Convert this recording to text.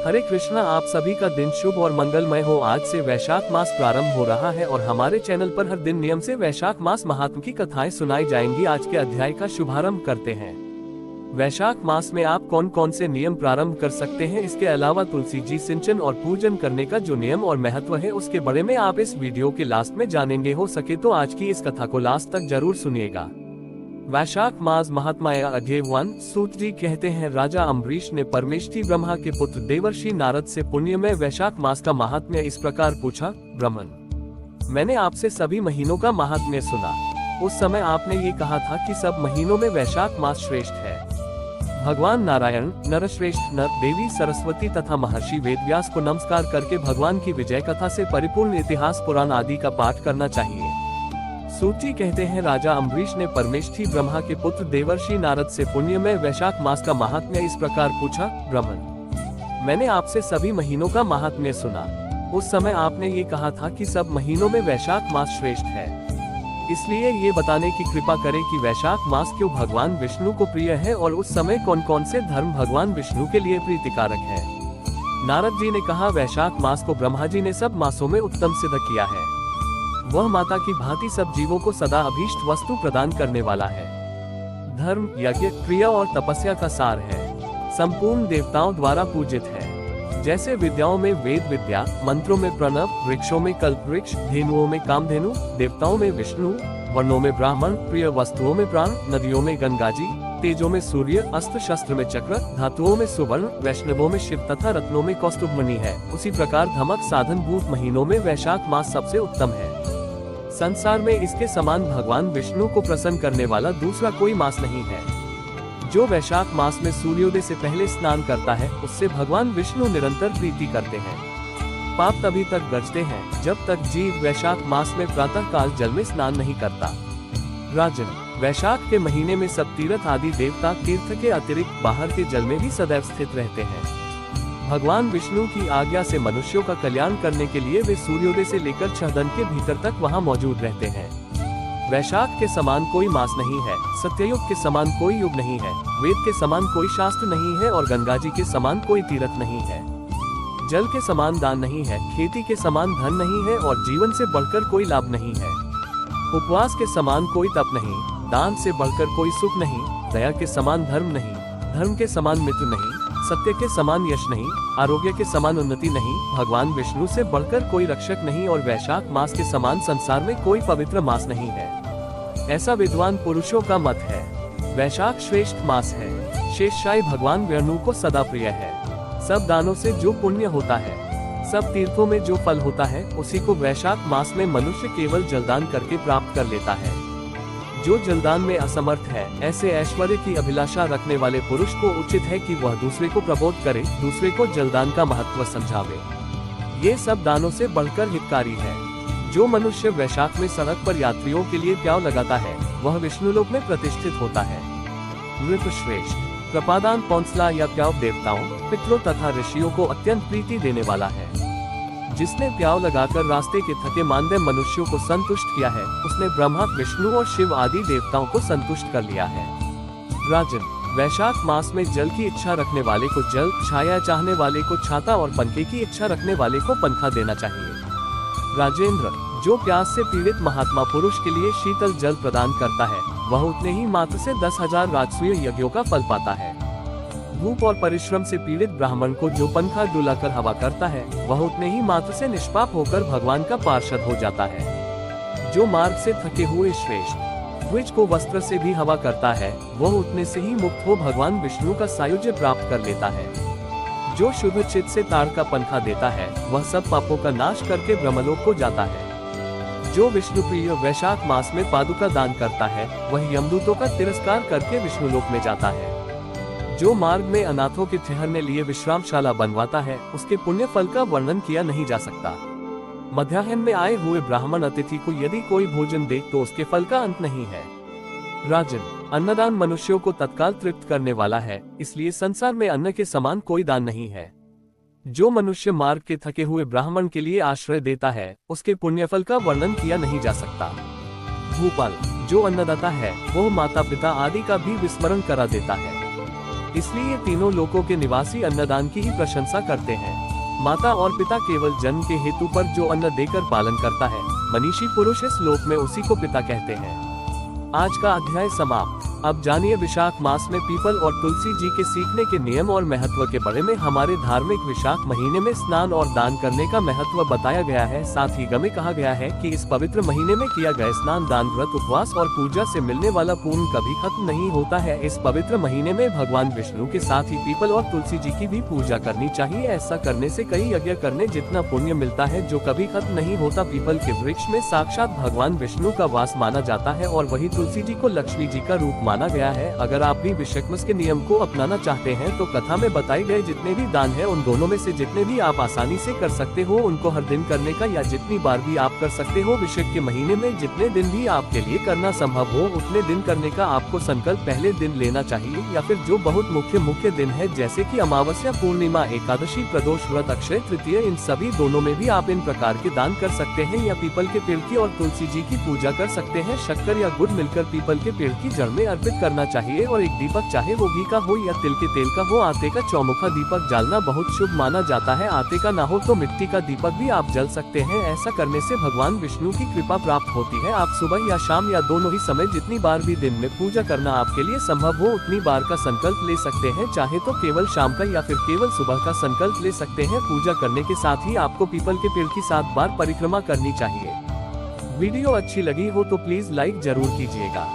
हरे कृष्णा, आप सभी का दिन शुभ और मंगलमय हो। आज से वैशाख मास प्रारंभ हो रहा है और हमारे चैनल पर हर दिन नियम से वैशाख मास महात्म की कथाएं सुनाई जाएंगी। आज के अध्याय का शुभारंभ करते हैं। वैशाख मास में आप कौन कौन से नियम प्रारंभ कर सकते हैं, इसके अलावा तुलसी जी सिंचन और पूजन करने का जो नियम और महत्व है उसके बारे में आप इस वीडियो के लास्ट में जानेंगे। हो सके तो आज की इस कथा को लास्ट तक जरूर सुनिएगा। वैशाख मास महात्म्य अध्याय 1। सूत जी कहते हैं, राजा अम्बरीश ने परमेष्ठी ब्रह्मा के पुत्र देवर्षि नारद से पुण्यमय वैशाख मास का महात्म्य इस प्रकार पूछा। ब्रह्मन, मैंने आपसे सभी महीनों का महात्म्य सुना। उस समय आपने ये कहा था कि सब महीनों में वैशाख मास श्रेष्ठ है। भगवान नारायण, नरश्रेष्ठ नर, देवी सरस्वती तथा महर्षि वेदव्यास को नमस्कार करके भगवान की विजय कथा से परिपूर्ण इतिहास पुराण आदि का पाठ करना चाहिए। सूची कहते हैं, राजा अम्बरीश ने परमेष्ठी ब्रह्मा के पुत्र देवर्षि नारद से पुण्यमय वैशाख मास का महात्म्य इस प्रकार पूछा। ब्रह्मन, मैंने आपसे सभी महीनों का महात्म्य सुना। उस समय आपने ये कहा था कि सब महीनों में वैशाख मास श्रेष्ठ है। इसलिए ये बताने की कृपा करें कि वैशाख मास क्यों भगवान विष्णु को प्रिय है और उस समय कौन कौन से धर्म भगवान विष्णु के लिए प्रीतिकारक है। नारद जी ने कहा, वैशाख मास को ब्रह्मा जी ने सब मासों में उत्तम सिद्ध किया है। वह माता की भांति सब जीवों को सदा अभीष्ट वस्तु प्रदान करने वाला है। धर्म, यज्ञ, क्रिया और तपस्या का सार है। संपूर्ण देवताओं द्वारा पूजित है। जैसे विद्याओं में वेद विद्या, मंत्रों में प्रणव, वृक्षों में कल्प वृक्ष, धेनुओं में कामधेनु, देवताओं में विष्णु, वर्णों में ब्राह्मण, प्रिय वस्तुओं में प्राण, नदियों में गंगा जी, तेजों में सूर्य, अस्त्र शस्त्र में चक्र, धातुओं में सुवर्ण, वैष्णवों में शिव तथा रत्नों में कौस्तुभमणि है। उसी प्रकार धमक साधन भूत महीनों में वैशाख मास सबसे उत्तम है। संसार में इसके समान भगवान विष्णु को प्रसन्न करने वाला दूसरा कोई मास नहीं है। जो वैशाख मास में सूर्योदय से पहले स्नान करता है उससे भगवान विष्णु निरंतर प्रीति करते हैं। पाप तभी तक गरजते हैं जब तक जीव वैशाख मास में प्रातः काल जल में स्नान नहीं करता। राजन, वैशाख के महीने में सब तीर्थ आदि देवता तीर्थ के अतिरिक्त बाहर के जल में भी सदैव स्थित रहते हैं। भगवान विष्णु की आज्ञा से मनुष्यों का कल्याण करने के लिए वे सूर्योदय से लेकर 6 दिन के भीतर तक वहां मौजूद रहते हैं। वैशाख के समान कोई मास नहीं है, सत्ययुग के समान कोई युग नहीं है, वेद के समान कोई शास्त्र नहीं है और गंगा जी के समान कोई तीर्थ नहीं है। जल के समान दान नहीं है, खेती के समान धन नहीं है और जीवन से बढ़कर कोई लाभ नहीं है। उपवास के समान कोई तप नहीं, दान से बढ़कर कोई सुख नहीं, दया के समान धर्म नहीं, धर्म के समान मित्र नहीं, सत्य के समान यश नहीं, आरोग्य के समान उन्नति नहीं, भगवान विष्णु से बढ़कर कोई रक्षक नहीं और वैशाख मास के समान संसार में कोई पवित्र मास नहीं है। ऐसा विद्वान पुरुषों का मत है। वैशाख श्रेष्ठ मास है। शेषशायी भगवान विष्णु को सदा प्रिय है। सब दानों से जो पुण्य होता है, सब तीर्थों में जो फल होता है, उसी को वैशाख मास में मनुष्य केवल जलदान करके प्राप्त कर लेता है। जो जलदान में असमर्थ है, ऐसे ऐश्वर्य की अभिलाषा रखने वाले पुरुष को उचित है कि वह दूसरे को प्रबोध करे, दूसरे को जलदान का महत्व समझावे। ये सब दानों से बढ़कर हितकारी है। जो मनुष्य वैशाख में सड़क पर यात्रियों के लिए प्याव लगाता है, वह विष्णुलोक में प्रतिष्ठित होता है। नृपश्रेष्ठ, प्रपादान पौंसला या प्याव देवताओं, पितरों तथा ऋषियों को अत्यंत प्रीति देने वाला है। जिसने प्याव लगाकर रास्ते के थके मांदे मनुष्यों को संतुष्ट किया है, उसने ब्रह्मा, विष्णु और शिव आदि देवताओं को संतुष्ट कर लिया है। राजन, वैशाख मास में जल की इच्छा रखने वाले को जल, छाया चाहने वाले को छाता और पंखे की इच्छा रखने वाले को पंखा देना चाहिए। राजेंद्र, जो प्यास से पीड़ित महात्मा पुरुष के लिए शीतल जल प्रदान करता है, वह उतने ही मात्र से 10,000 राजसूय यज्ञों का फल पाता है। भूख और परिश्रम से पीड़ित ब्राह्मण को जो पंखा डुलाकर हवा करता है, वह उतने ही मात्र से निष्पाप होकर भगवान का पार्षद हो जाता है। जो मार्ग से थके हुए श्रेष्ठ द्विज को वस्त्र से भी हवा करता है, वह उतने से ही मुक्त हो भगवान विष्णु का सायुज्य प्राप्त कर लेता है। जो शुद्ध चित्त से ताड़ का पंखा देता है, वह सब पापों का नाश करके ब्रह्मलोक को जाता है। जो विष्णु प्रिय वैशाख मास में पादुका दान करता है, वह यमदूतों का तिरस्कार करके विष्णुलोक में जाता है। जो मार्ग में अनाथों के ठहरने लिए विश्रामशाला बनवाता है, उसके पुण्य फल का वर्णन किया नहीं जा सकता। मध्याह्न में आए हुए ब्राह्मण अतिथि को यदि कोई भोजन दे तो उसके फल का अंत नहीं है। राजन, अन्नदान मनुष्यों को तत्काल तृप्त करने वाला है, इसलिए संसार में अन्न के समान कोई दान नहीं है। जो मनुष्य मार्ग के थके हुए ब्राह्मण के लिए आश्रय देता है, उसके पुण्यफल का वर्णन किया नहीं जा सकता। भूपाल, जो अन्नदाता है, वो माता पिता आदि का भी विस्मरण करा देता है। इसलिए तीनों लोकों के निवासी अन्नदान की ही प्रशंसा करते हैं। माता और पिता केवल जन्म के हेतु पर जो अन्न देकर पालन करता है, मनीषी पुरुष इस लोक में उसी को पिता कहते हैं। आज का अध्याय समाप्त। अब जानिए विशाख मास में पीपल और तुलसी जी के सीखने के नियम और महत्व के बारे में। हमारे धार्मिक विशाख महीने में स्नान और दान करने का महत्व बताया गया है। साथ ही में कहा गया है कि इस पवित्र महीने में किया गया स्नान, दान, व्रत, उपवास और पूजा से मिलने वाला पुण्य कभी खत्म नहीं होता है। इस पवित्र महीने में भगवान विष्णु के साथ ही पीपल और तुलसी जी की भी पूजा करनी चाहिए। ऐसा करने से कई यज्ञ करने जितना पुण्य मिलता है जो कभी खत्म नहीं होता। पीपल के वृक्ष में साक्षात भगवान विष्णु का वास माना जाता है और वही तुलसी जी को लक्ष्मी जी का रूप माना गया है। अगर आप भी विशाख मास के नियम को अपनाना चाहते हैं तो कथा में बताए गए जितने भी दान हैं उन दोनों में से जितने भी आप आसानी से कर सकते हो उनको हर दिन करने का या जितनी बार भी आप कर सकते हो। विशाख के महीने में जितने दिन भी आपके लिए करना संभव हो उतने दिन करने का आपको संकल्प पहले दिन लेना चाहिए, या फिर जो बहुत मुख्य दिन है जैसे कि अमावस्या, पूर्णिमा, एकादशी, प्रदोष व्रत, अक्षय तृतीया, इन सभी दोनों में भी आप इन प्रकार के दान कर सकते हैं। या पीपल के पेड़ की और तुलसी जी की पूजा कर सकते हैं। शक्कर या गुड़ मिलकर पीपल के पेड़ की जड़ में अर्पित करना चाहिए और एक दीपक, चाहे वो घी का हो या तिल के तेल का हो, आटे का चौमुखा दीपक जलाना बहुत शुभ माना जाता है। आटे का ना हो तो मिट्टी का दीपक भी आप जल सकते हैं। ऐसा करने से भगवान विष्णु की कृपा प्राप्त होती है। आप सुबह या शाम या दोनों ही समय जितनी बार भी दिन में पूजा करना आपके लिए संभव हो उतनी बार का संकल्प ले सकते हैं। चाहे तो केवल शाम का या फिर केवल सुबह का संकल्प ले सकते हैं। पूजा करने के साथ ही आपको पीपल के पेड़ की 7 बार परिक्रमा करनी चाहिए। वीडियो अच्छी लगी हो तो प्लीज लाइक जरूर कीजिएगा।